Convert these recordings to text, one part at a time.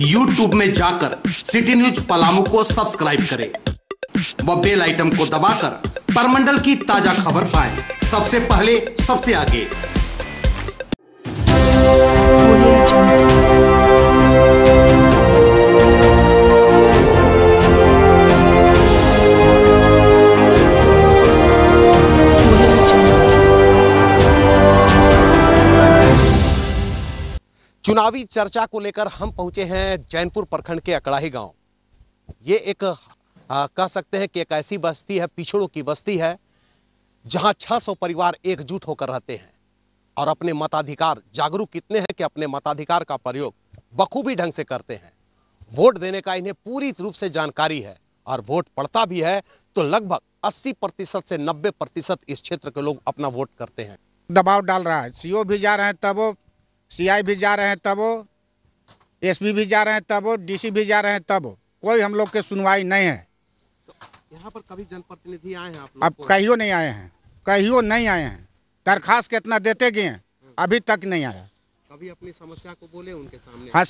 YouTube में जाकर city news Palamu को सब्सक्राइब करें व बेल आइटम को दबाकर परमंडल की ताजा खबर पाएं सबसे पहले सबसे आगे। चुनावी चर्चा को लेकर हम पहुंचे हैं जैनपुर प्रखंड के अकड़ाही गांव। ये एक कह सकते हैं कि एक ऐसी बस्ती है, पिछड़ों की बस्ती है, जहां 600 परिवार एकजुट होकर रहते हैं और अपने मताधिकार जागरूक इतने हैं कि अपने मताधिकार का प्रयोग बखूबी ढंग से करते हैं। वोट देने का इन्हें पूरी रूप से जानकारी है और वोट पड़ता भी है तो लगभग 80% से 90% इस क्षेत्र के लोग अपना वोट करते हैं। दबाव डाल रहा है, सीओ भी जा रहे हैं तब वो, सीआई भी जा रहे हैं तब वो, एसपी भी जा रहे हैं तब वो, डीसी भी जा रहे हैं तब वो, कोई हम लोग के सुनवाई नहीं है। तो यहाँ पर कभी जनप्रतिनिधि आए हैं आप लोग? अब कहियो नहीं आए हैं, कहियो नहीं आए हैं। दरखास्त कितना देते गए हैं, अभी तक नहीं आया। कभी अपनी समस्या को बोले उनके सामने? हाँ,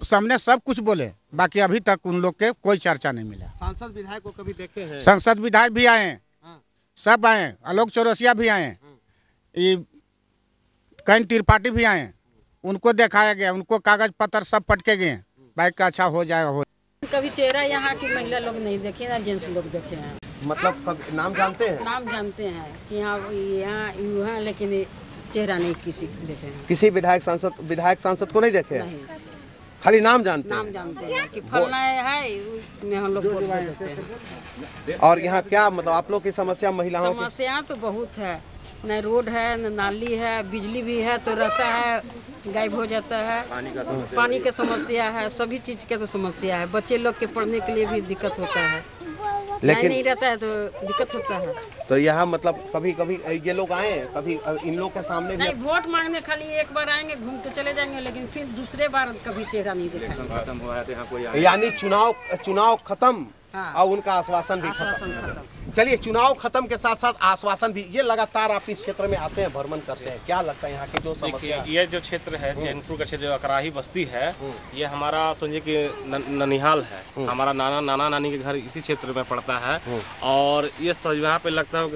सामने सब कुछ बोले, बाकी अभी तक उन लोग के कोई चर्चा नहीं मिला। सांसद विधायक को कभी देखे हैं? सांसद विधायक भी आए हैं, सब आए हैं। आलोक चौरसिया भी आए हैं, ये कहीं त्रिपाठी भी आए हैं, उनको दिखाया गया, उनको कागज पत्र सब पटके गए हैं, बाइक का अच्छा हो जाएगा। कभी चेहरा यहाँ की महिला लोग नहीं देखे ना जेंट्स लोग देखे हैं। मतलब कभी नाम जानते हैं? नाम जानते हैं कि यहाँ यू है, लेकिन चेहरा नहीं किसी देखे हैं। किसी विधायक सांसद को नहीं देखे? नहीं, खाली नाम जानते हैं? नाम जानते हैं कि फलना है में हम लोग वोट देते हैं। और यहाँ क्या मतलब आप लोग की समस्या महिलाओं की? समस्या तो बहुत है, न रोड है, न नाली है, बिजली भी है तो रहता है गायब हो जाता है, पानी का समस्या है, सभी चीज के तो समस्या है। बच्चे लोग के पढ़ने के लिए भी दिक्कत होता है, लेकिन नहीं रहता है तो दिक्कत होता है। तो यहाँ मतलब कभी कभी ये लोग आए हैं, कभी इन लोग के सामने नहीं, वोट मांगने खाली एक बार आएंगे, घूम के चले जाएंगे, लेकिन फिर दूसरे बार कभी चेहरा नहीं दिखाएंगे। यानी चुनाव खत्म और उनका आश्वासन भी खत्म। चलिए, चुनाव खत्म के साथ साथ आश्वासन भी। ये लगातार आप इस क्षेत्र में आते हैं, भ्रमण करते हैं, क्या लगता है यहाँ की जो समस्या? ये जो क्षेत्र है जैनपुर का क्षेत्र, जो अकराही बस्ती है, ये हमारा समझिए कि ननिहाल है। हमारा नाना नानी के घर इसी क्षेत्र में पड़ता है और ये सब यहाँ पे लगता है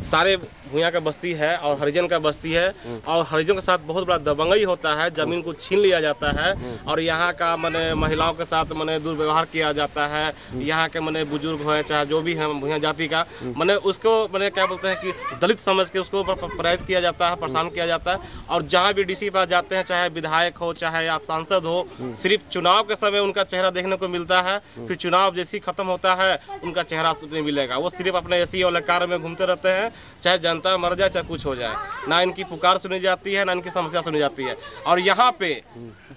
सारे भूया का बस्ती है और हरिजन का बस्ती है और हरिजन के साथ बहुत बड़ा दबंगई होता है, जमीन को छीन लिया जाता है और यहाँ का मने महिलाओं के साथ मने दुर्व्यवहार किया जाता है। यहाँ के मने बुजुर्ग हैं, चाहे जो भी हैं भूया जाति का, मने उसको मने क्या बोलते हैं कि दलित समझ के उसको प्रेरित किया जाता है, परेशान किया जाता है। और जहाँ भी डीसी पास जाते हैं, चाहे विधायक हो चाहे आप सांसद हो, सिर्फ चुनाव के समय उनका चेहरा देखने को मिलता है, फिर चुनाव जैसे खत्म होता है उनका चेहरा नहीं मिलेगा। वो सिर्फ अपने एसी वाले कार में घूमते रहते हैं, चाहे जनता मर जाए चाहे कुछ हो जाए, ना इनकी पुकार सुनी जाती है ना इनकी समस्या सुनी जाती है। और यहाँ पे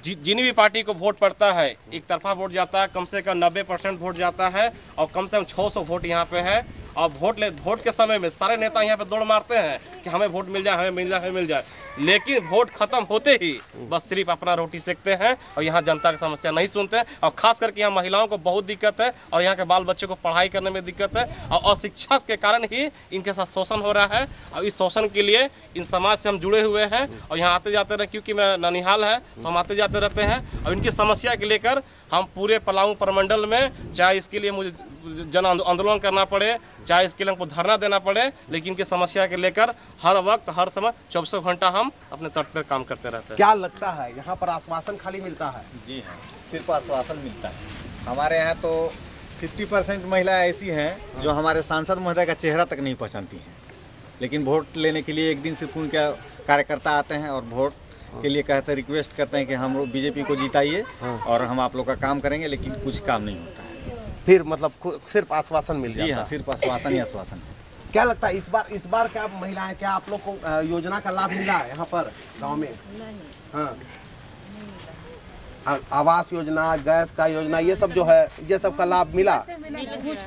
जिन भी पार्टी को वोट पड़ता है, एक तरफा वोट जाता है, कम से कम 90% वोट जाता है और कम से कम 600 वोट यहाँ पे है। और वोट के समय में सारे नेता यहाँ पे दौड़ मारते हैं कि हमें वोट मिल जाए, हमें मिल जाए, हमें मिल जाए, लेकिन वोट खत्म होते ही बस सिर्फ अपना रोटी सेकते हैं और यहाँ जनता की समस्या नहीं सुनते हैं। और खास करके यहाँ महिलाओं को बहुत दिक्कत है और यहाँ के बाल बच्चों को पढ़ाई करने में दिक्कत है और अशिक्षा के कारण ही इनके साथ शोषण हो रहा है। और इस शोषण के लिए इन समाज से हम जुड़े हुए हैं और यहाँ आते जाते रहे, क्योंकि मैं ननिहाल है तो हम आते जाते रहते हैं। और इनकी समस्या के लेकर हम पूरे पलामू प्रमंडल में, चाहे इसके लिए मुझे जन आंदोलन करना पड़े, चाहे इसके लिए हमको धरना देना पड़े, लेकिन इनकी समस्या के लेकर हर वक्त हर समय 24 घंटा हम अपने तट पर काम करते रहते हैं। क्या लगता है यहाँ पर आश्वासन खाली मिलता है? जी हाँ, सिर्फ आश्वासन मिलता है। हमारे यहाँ तो 50% महिलाएं ऐसी हैं जो हमारे सांसद महोदय का चेहरा तक नहीं पहचानती हैं, लेकिन वोट लेने के लिए एक दिन सिर्फ उनके कार्यकर्ता आते हैं और वोट के लिए कहते हैं, रिक्वेस्ट करते हैं कि हम लोग बीजेपी को जिताइए और हम आप लोग का काम करेंगे, लेकिन कुछ काम नहीं होता है। फिर मतलब सिर्फ आश्वासन मिल जाता है? जी हाँ, सिर्फ आश्वासन ही आश्वासन। क्या लगता है इस बार क्या महिलाएं, क्या आप लोग को योजना का लाभ मिला है यहाँ पर गांव में? हाँ, आवास योजना, गैस का योजना, ये सब जो है, ये सब का लाभ मिला? कुछ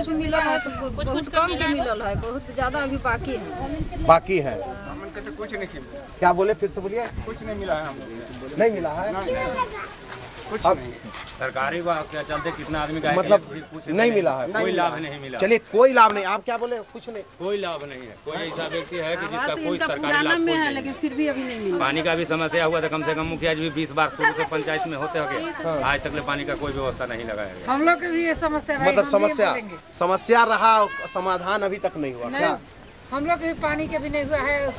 मिला है तो कुछ कम के मिलल है, बहुत ज्यादा अभी बाकी है। तो कुछ नहीं मिला। क्या बोले, फिर से बोलिए? कुछ नहीं मिला है, हमको नहीं मिला है। कुछ नहीं सरकारी बात के चलते कितना आदमी का मतलब नहीं मिला है, कोई लाभ नहीं मिला। चलिए कोई लाभ नहीं, आप क्या बोले? कुछ नहीं, कोई लाभ नहीं है। कोई ऐसा व्यक्ति है कि जिसका कोई सरकारी लाभ में है, लेकिन फिर भी अभी नहीं मिला। पानी का भी समस्या हुआ था, कम से कम मुखिया जी भी 20 बार शुरू से पंचायत में होते हो, आज तक पानी का कोई व्यवस्था नहीं लगाया गया। हम लोग की भी ये समस्या है, मतलब समस्या रहा, समाधान अभी तक नहीं हुआ क्या? हम लोग के भी पानी के भी नहीं हुआ है,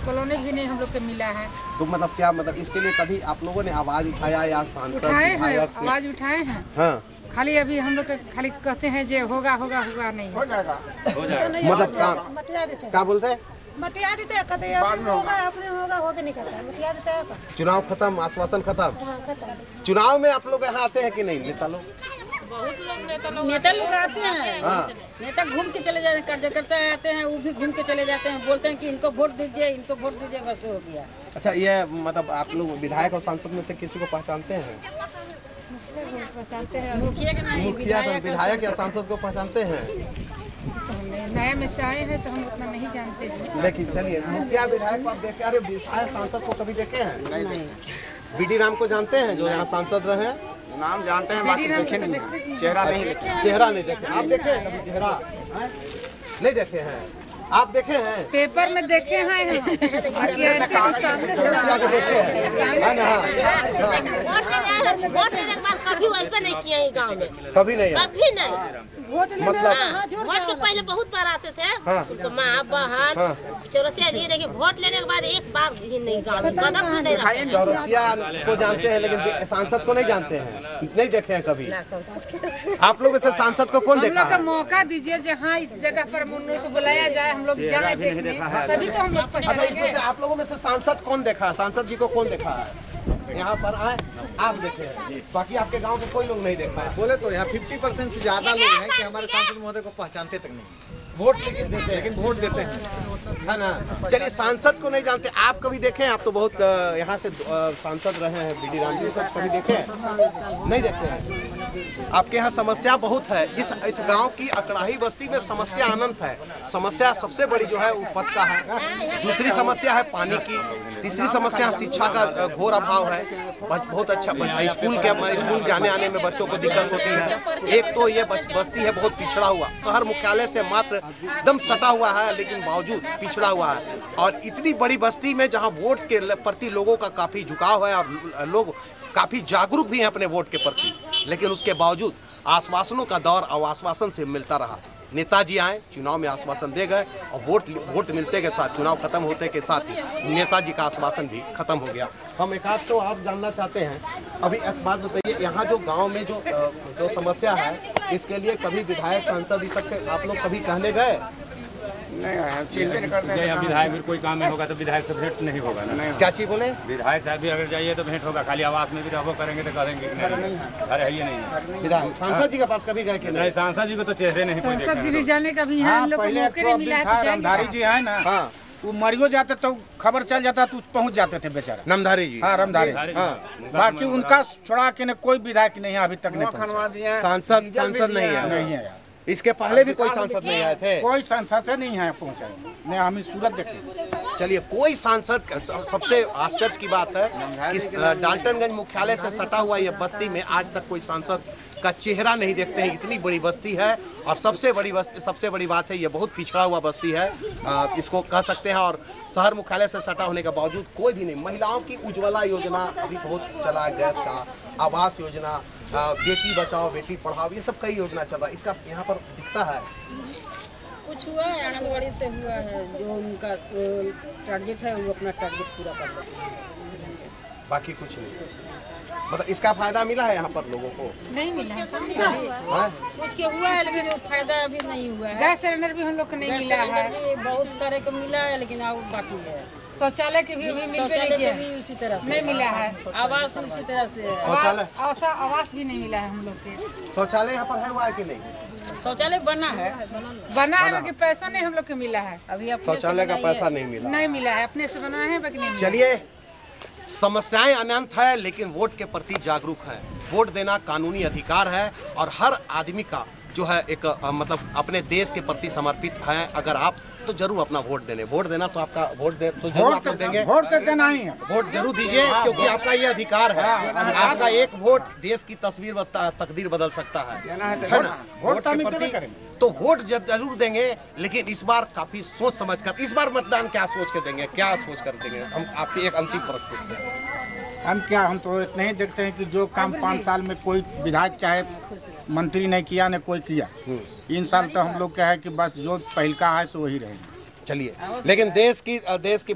कॉलोनी भी नहीं हम लोग के मिला है। तो मतलब क्या, मतलब इसके लिए कभी आप लोगों ने आवाज उठाया या सांसद विधायक? आवाज उठाए हैं। हाँ। खाली अभी हम लोग खाली कहते हैं जे होगा होगा होगा नहीं हो जाएगा। मतलब क्या बोलते हैं? मटिया देते कहते हैं अपने होगा होगा नहीं करता, मटिया देते हैं। चुनाव खत्म, आश्वासन खत्म। चुनाव में आप लोग यहाँ आते हैं कि नहीं? नेता लोग बहुत लोग नेता लोग आते हैं, नेता घूम के चले जाते हैं, कार्यकर्ता आते हैं वो भी घूम के चले जाते हैं, बोलते हैं कि इनको वोट दीजिए, इनको वोट दीजिए, बस हो गया। अच्छा, ये मतलब आप लोग विधायक और सांसद में से किसी को पहचानते हैं? पहचानते हैं, मुखिया के नहीं, मुखिया, विधायक या सांसद को पहचानते हैं? नया में से आए हैं तो हम उतना नहीं जानते हैं। लेकिन चलिए, मुखिया विधायक को आप देखे, अरे विधायक सांसद को कभी देखे हैं? नहीं। बीडी राम को जानते हैं जो यहाँ सांसद रहे? नाम जानते हैं, बाकी देखे नहीं है, चेहरा नहीं देखे। चेहरा नहीं देखे, आप देखे हैं कभी चेहरा? नहीं देखे हैं, आप देखे हैं? पेपर में देखे हैं, चौरसिया के देखे हैं, है ना? वोट लेने के बाद कभी वेलफेयर नहीं किया है गांव में, कभी नहीं, कभी नहीं। मतलब वोट के पहले बहुत बार आते थे, तो माँ बहन चौरसिया जी, लेकिन वोट लेने के बाद एक बार भी नहीं गाँव में कदम भी नहीं रखा। चौरसिया को जानते हैं लेकिन सांसद को नहीं जानते हैं, नहीं देखे हैं कभी। आप लोग ऐसे सांसद को कौन देखा है? मौका दीजिए जहाँ इस जगह पर मुन्नू को बुलाया जाए, हम लोग जाए देखने, तभी तो हम लोग पहचानेंगे। आप लोगों में से सांसद कौन देखा? सांसद जी को कौन देखा है? यहाँ पर आए आप देखे हैं, बाकी आपके गांव के कोई लोग नहीं देखा है। बोले तो यहाँ 50% से ज्यादा लोग हैं कि हमारे सांसद महोदय को पहचानते तक नहीं। वोट लेकिन देते हैं, लेकिन वोट देते हैं, है ना? चलिए, सांसद को नहीं जानते, आप कभी देखे हैं? आप तो बहुत यहाँ से सांसद रहे हैं, बीडी राम जी को कभी देखे हैं? नहीं देखे हैं। आपके यहाँ समस्या बहुत है, इस गांव की अकड़ाही बस्ती में समस्या अनंत है। समस्या सबसे बड़ी जो है वो पथ का है, दूसरी समस्या है पानी की, तीसरी समस्या शिक्षा का घोर अभाव है। बहुत अच्छा स्कूल जाने आने में बच्चों को दिक्कत होती है। एक तो ये बस्ती है बहुत पिछड़ा हुआ, शहर मुख्यालय से मात्र एकदम सटा हुआ है, लेकिन बावजूद पिछड़ा हुआ है। और इतनी बड़ी बस्ती में जहां वोट के प्रति लोगों का काफी झुकाव है और लोग काफी जागरूक भी हैं अपने वोट के प्रति, लेकिन उसके बावजूद आश्वासनों का दौर आश्वासन से मिलता रहा। नेताजी आए, चुनाव में आश्वासन दे गए और वोट मिलते के साथ, चुनाव खत्म होते के साथ ही नेताजी का आश्वासन भी खत्म हो गया। हम एक आध तो आप जानना चाहते हैं, अभी एक बात बताइए, यहाँ जो गांव में जो समस्या है, इसके लिए कभी विधायक सांसद इस सबसे आप लोग कभी कहने गए? नहीं, चिंता नहीं करते हैं। विधायक भी कोई काम में होगा तो विधायक से भेंट नहीं होगा ना। क्या चीज बोले? विधायक साहब भी अगर जाइए तो भेंट होगा, खाली आवास में भी रहबो करेंगे तो करेंगे कि नहीं? अरे ये नहीं, विधायक सांसद जी के पास कभी गए कि नहीं? सांसद जी को तो चेहरे नहीं, सांसद जी भी जाने का भी है, पहले रामधारी जी है ना, वो मरियो जाते तो खबर चल जाता तो पहुंच जाते थे बेचारा। नामधारी जी, हाँ रामधारी, बाकी उनका छोड़ा के कोई विधायक नहीं अभी तक नहीं पहुंचा। सांसद नहीं है। इसके पहले भी कोई सांसद नहीं आए थे? कोई सांसद नहीं है पहुंचा, नहीं हम सूरत देखे। चलिए, कोई सांसद, सबसे आश्चर्य की बात है कि डाल्टनगंज मुख्यालय से सटा हुआ ये बस्ती में आज तक कोई सांसद का चेहरा नहीं देखते हैं। इतनी बड़ी बस्ती है और सबसे बड़ी बात है, ये बहुत पिछड़ा हुआ बस्ती है, इसको कह सकते हैं। और शहर मुख्यालय से सटा होने के बावजूद कोई भी नहीं। महिलाओं की उज्ज्वला योजना अभी बहुत चला है, गैस का, आवास योजना, बेटी बचाओ बेटी पढ़ाओ, ये सब कई योजना चल रहा है। इसका यहाँ पर दिखता है कुछ हुआ है, आंगनबाड़ी से हुआ है, जो उनका टारगेट है वो अपना टारगेट पूरा कर देते हैं, बाकी कुछ नहीं। मतलब इसका फायदा मिला है यहाँ पर लोगों को? नहीं मिला है, कुछ के हुआ है लेकिन फायदा अभी नहीं हुआ है। गैस सिलेंडर भी हम लोग को नहीं मिला है, बहुत सारे को मिला है लेकिन अब बाकी है। शौचालय के भी उसी तरह से नहीं मिला है, आवास उसी तरह से, शौचालय आवास भी नहीं मिला है हम लोग के। शौचालय यहाँ पर है हुआ है कि नहीं? शौचालय बना है बाकी पैसा नहीं हम लोग को मिला है। अभी शौचालय का पैसा नहीं मिला है, अपने से बनाए हैं बाकी नहीं। चलिए, समस्याएं अनंत है लेकिन वोट के प्रति जागरूक है। वोट देना कानूनी अधिकार है और हर आदमी का जो है एक मतलब अपने देश के प्रति समर्पित हैं अगर आप, तो जरूर अपना वोट देना तो आपका वोट दे तो जरूर आपको देंगे। वोट तो देना ही है, वोट जरूर दीजिए क्योंकि आपका ये अधिकार है। आपका एक वोट देश की तस्वीर तकदीर बदल सकता है ना? वोट के प्रति तो वोट जरूर देंगे, लेकिन इस बार काफी सोच समझ कर, इस बार मतदान क्या सोच के देंगे, क्या सोच कर देंगे? हम आपसे एक अंतिम प्रश्न पूछते हैं। हम तो इतना ही देखते हैं कि जो काम 5 साल में कोई विधायक चाहे मंत्री नहीं किया न कोई किया, इन साल तो हम लोग क्या है कि बस जो पहल का है सो वही रहेंगे। चलिए, लेकिन देश की जो देश के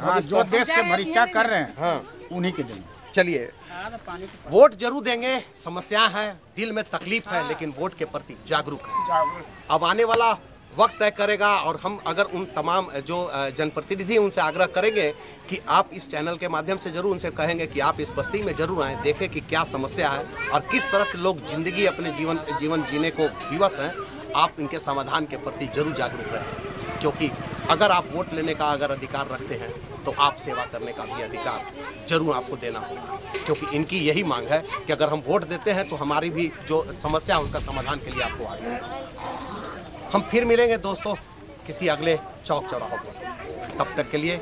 भरिष्ठा कर रहे हैं उन्हीं के देंगे। चलिए, वोट जरूर देंगे, समस्या है, दिल में तकलीफ है, लेकिन वोट के प्रति जागरूक है। अब आने वाला वक्त तय करेगा और हम अगर उन तमाम जो जनप्रतिनिधि उनसे आग्रह करेंगे कि आप इस चैनल के माध्यम से जरूर उनसे कहेंगे कि आप इस बस्ती में जरूर आएँ, देखें कि क्या समस्या है और किस तरह से लोग जिंदगी अपने जीवन जीने को विवश हैं। आप इनके समाधान के प्रति जरूर जागरूक रहें, क्योंकि अगर आप वोट लेने का अगर अधिकार रखते हैं तो आप सेवा करने का भी अधिकार जरूर आपको देना होगा, क्योंकि इनकी यही मांग है कि अगर हम वोट देते हैं तो हमारी भी जो समस्या है उसका समाधान के लिए आपको आगे आना। हम फिर मिलेंगे दोस्तों किसी अगले चौक चौराहों पर, तब तक के लिए